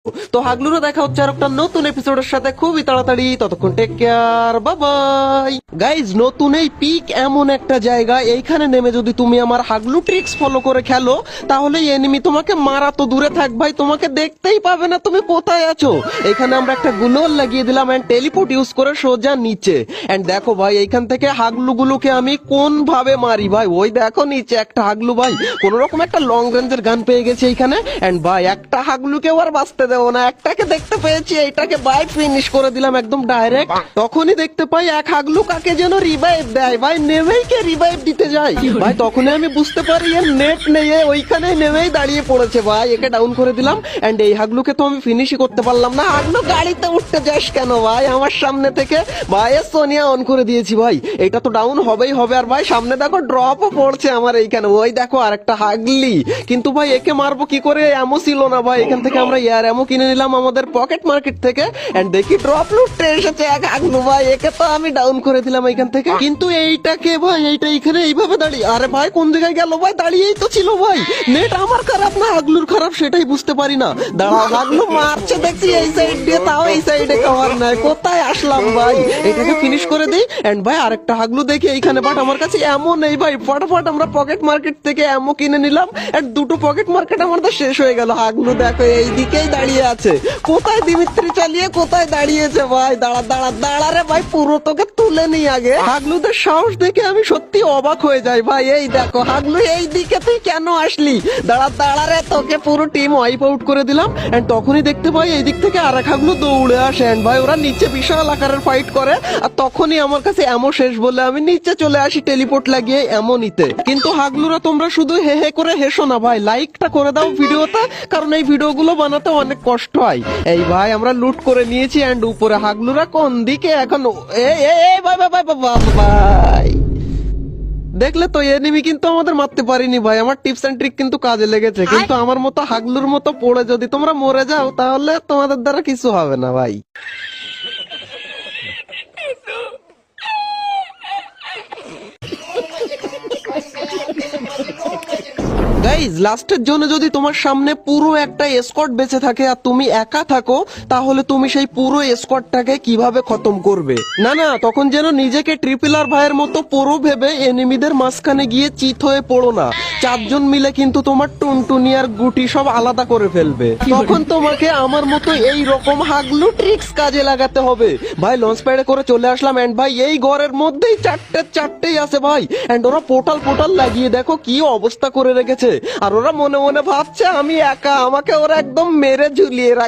তো হাগলুরও দেখা হচ্ছে আর একটা নতুন এপিসোডের সাথে খুবই তাড়াতাড়ি। ততক্ষণ take care, bye bye. Guys, নতুন এই পিক এমন একটা জায়গা, এইখানে নেমে যদি তুমি আমার হাগলু ট্রিক্স ফলো করে খেলো তাহলে এনিমি তোমাকে মারা তো দূরে থাক ভাই, তোমাকে দেখতেই পাবে না তুমি কোথায় আছো। এখানে আমরা একটা গুলোল লাগিয়ে দিলাম এন্ড টেলিপোর্ট ইউজ করে সোজা নিচে। এন্ড দেখো ভাই, এইখান থেকে হাগলু গুলোকে আমি কোন ভাবে মারি ভাই, ওই দেখো নিচে একটা হাগলু ভাই কোন রকম একটা লং রেঞ্জের গান পেয়ে গেছে এইখানে। এন্ড ভাই একটা হাগলুকেও আর বাঁচতে দেবো না, একটাকে দেখতে পেয়েছি, এইটাকে বাই ফিনিশ করে দিলাম একদম ডাইরেক্ট। তখনই দেখতে পাই এক হাগলু কাকে যেন রিভাইভ দেয় ভাই, নেমেই কে রিভাইভ দিতে যায় ভাই। তখনই আমি বুঝতে পারি এর নেট নেই, ওইখানে নেমেই দাঁড়িয়ে পড়েছে ভাই। একে ডাউন করে দিলাম এন্ড এই হাগলুকে তো আমি ফিনিশই করতে পারলাম না। হাগলু গাড়িতে উঠতে যাস কেন ভাই আমার সামনে থেকে ভাই? সোনিয়া অন করে দিয়েছি ভাই, এটা তো ডাউন হবেই হবে। আর ভাই সামনে দেখো ড্রপও পড়ছে আমার এইখানে, ওই দেখো আরেকটা হাগলি। কিন্তু ভাই একে মারবো কি করে, এমও ছিল না ভাই। এখান থেকে আমরা এয়ার এমও কিনে নিলাম আমাদের পকেট মার্কেট থেকে এন্ড দেখি ড্রপ লুটতে এসেছে এক হাগলু ভাই, একে তো আমি ডাউন করে দিলাম এইখান থেকে। কিন্তু এইটাকে ভাই, এইটা এখানে এইভাবে দাঁড়িয়ে, আরে ভাই কোন জায়গায় গেল ভাই? দাঁড়িয়েই তো ছিল ভাই। নেট আমার খারাপ না হাগলুর খারাপ সেটাই বুঝতে পারি না। দাঁড়াও, হাগলু মারছে দেখছি এই সাইড দিয়ে, তাও এই সাইডে কভার নাই, কোথায় আসলাম ভাই? এটাকে ফিনিশ করে দিই এন্ড ভাই আরেকটা হাগলু দেখি এইখানে, বাট আমার কাছে এমন নেই ভাই। ফটাফট আমরা পকেট মার্কেট থেকে এমো কিনে নিলাম এন্ড দুটো পকেট মার্কেট আমাদের শেষ হয়ে গেল। হাগলু দেখো এই দিকেই দাঁড়িয়ে আছে, কোথায় দিমিত্রি চালিয়ে কোথায় দাঁড়িয়েছে ভাই। দাঁড়া দাঁড়া দাঁড়া রে ভাই, পুরো তোকে তুলে নি আগে। হাগলুদের সাহস দেখে আমি সত্যি অবাক হয়ে যাই ভাই। এই দেখো হাগলু, এই দিকে তুই কেন আসলি? দাঁড়া দাঁড়া রে, তোকে পুরো টিম ওয়াইপ আউট করে দিলাম। এন্ড তখনই দেখতে পাই এই দিক থেকে আরেক হাগলু দৌড়ে আসে এন্ড ভাই ওরা নিচে বিশাল আকারের ফাইট করে। আর তখনই আমার কাছে এমন শেষ বলে আমি নিচে চলে আসি টেলিপোর্ট লাগিয়ে এমন নিতে। কিন্তু হাগলুরা তোমরা শুধু হে হে করে হেসো না ভাই, লাইকটা করে দাও ভিডিওতে, কারণ এই ভিডিওগুলো বানাতে অনেক কষ্ট হয়। এই ভাই আমরা লুট করে নিয়েছি এন্ড উপরে হাগলুরা কোন দিকে এখন? এই ভাই ভাই ভাই ভাই, দেখলে তো এনিমি কিন্তু আমাদের মারতে পারিনি ভাই। আমার টিপস এন্ড ট্রিক কিন্তু কাজে লেগেছে, কিন্তু আমার মতো হাগলুর মতো পড়ে যদি তোমরা মরে যাও তাহলে তোমাদের দ্বারা কিছু হবে না ভাই। গাইজ, লাস্টের জন্য যদি তোমার সামনে পুরো একটা এসকর্ট বেঁচে থাকে আর তুমি একা থাকো, তাহলে তুমি সেই পুরো এসকর্টটাকে কিভাবে খতম করবে? না না, তখন যেন নিজেকে ট্রিপল আর ভাইয়ের মতো পুরো ভেবে এনিমিদের মাঝখানে গিয়ে চিত হয়ে পড়ো না। চারজন মিলে কিন্তু তোমার টুনটুনি আর গুটি সব আলাদা করে ফেলবে। তখন তোমাকে আমার মতো এই রকম হাগলু ট্রিক্স কাজে লাগাতে হবে ভাই। লঞ্চ প্যাডে করে চলে আসলাম এন্ড ভাই এই ঘরের মধ্যেই চারটেই আছে ভাই। এন্ড ওরা পোর্টাল লাগিয়ে দেখো কি অবস্থা করে রেখেছে। আর ওরা মনে মনে ভাবছে আমি একা, আমাকে ওরা একদম মেরে ঝুলিয়ে রাখবে।